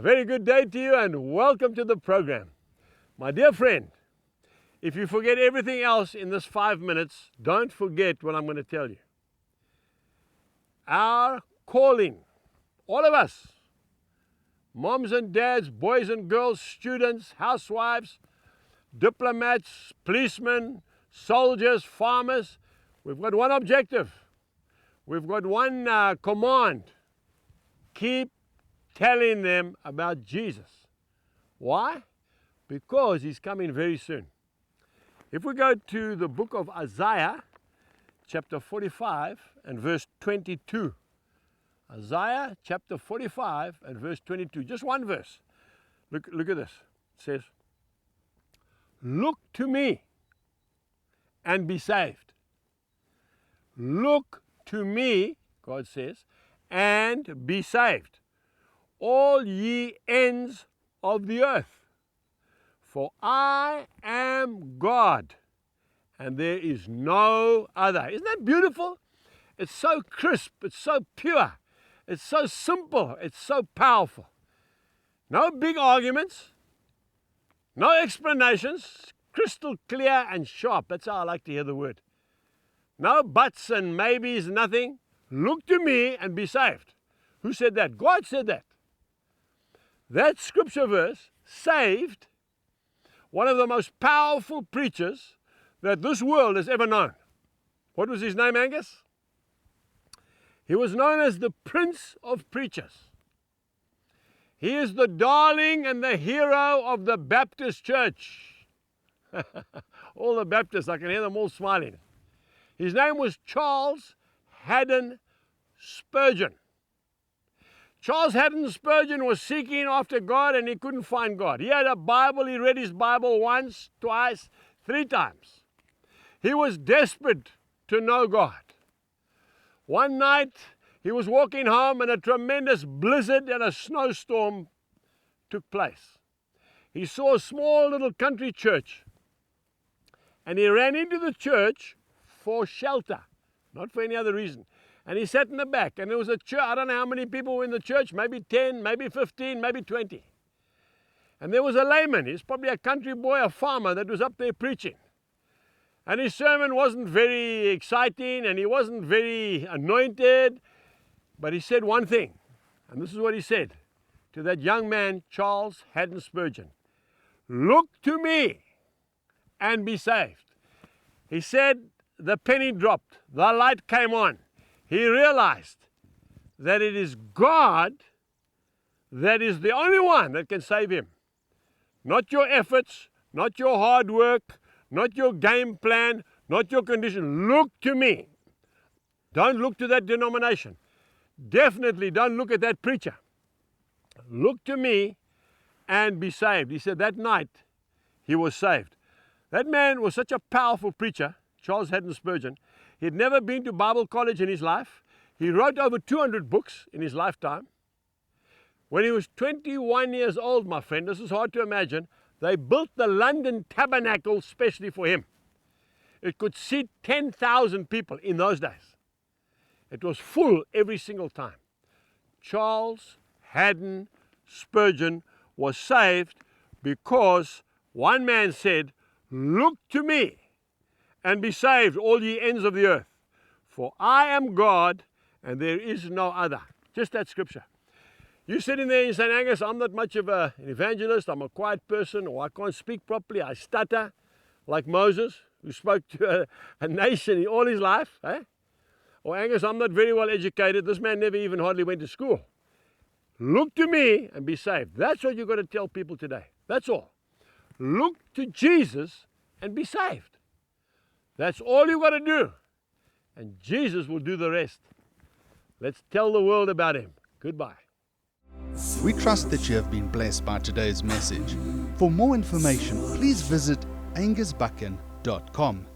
very good day to you and welcome to the program. My dear friend, if you forget everything else in this 5 minutes, don't forget what I'm going to tell you. Our calling, all of us, moms and dads, boys and girls, students, housewives, diplomats, policemen, soldiers, farmers, we've got one objective. We've got one command. Keep telling them about Jesus. Why? Because he's coming very soon. If we go to the book of Isaiah, chapter 45 and verse 22. Isaiah chapter 45 and verse 22. Just one verse. Look at this. It says, "Look to me and be saved." Look to me, God says, and be saved, all ye ends of the earth. For I am God, and there is no other. Isn't that beautiful? It's so crisp, it's so pure, it's so simple, it's so powerful. No big arguments, no explanations, crystal clear and sharp. That's how I like to hear the word. No buts and maybes, nothing. Look to me and be saved. Who said that? God said that. That scripture verse saved one of the most powerful preachers that this world has ever known. What was his name, Angus? He was known as the Prince of Preachers. He is the darling and the hero of the Baptist church. All the Baptists, I can hear them all smiling. His name was Charles Haddon Spurgeon. Charles Haddon Spurgeon was seeking after God and he couldn't find God. He had a Bible, he read his Bible once, twice, 3 times. He was desperate to know God. One night he was walking home and a tremendous blizzard and a snowstorm took place. He saw a small little country church and he ran into the church for shelter, not for any other reason. And he sat in the back, and there was a church. I don't know how many people were in the church, maybe 10, maybe 15, maybe 20. And there was a layman. He's probably a country boy, a farmer that was up there preaching. And his sermon wasn't very exciting, and he wasn't very anointed, but he said one thing, and this is what he said to that young man, Charles Haddon Spurgeon. "Look to me and be saved." He said, the penny dropped, the light came on. He realized that it is God that is the only one that can save him. Not your efforts, not your hard work, not your game plan, not your condition. Look to me. Don't look to that denomination. Definitely don't look at that preacher. Look to me and be saved. He said that night he was saved. That man was such a powerful preacher, Charles Haddon Spurgeon. He had never been to Bible college in his life. He wrote over 200 books in his lifetime. When he was 21 years old, my friend, this is hard to imagine, they built the London Tabernacle specially for him. It could seat 10,000 people in those days. It was full every single time. Charles Haddon Spurgeon was saved because one man said, "Look to me and be saved, all ye ends of the earth. For I am God, and there is no other." Just that scripture. You sitting there and saying, "Angus, I'm not much of an evangelist. I'm a quiet person, or I can't speak properly. I stutter like Moses, who spoke to a nation all his life." Eh? Or, "Angus, I'm not very well educated. This man never even hardly went to school." Look to me and be saved. That's what you've got to tell people today. That's all. Look to Jesus and be saved. That's all you've got to do. And Jesus will do the rest. Let's tell the world about him. Goodbye. We trust that you have been blessed by today's message. For more information, please visit angusbuchan.com.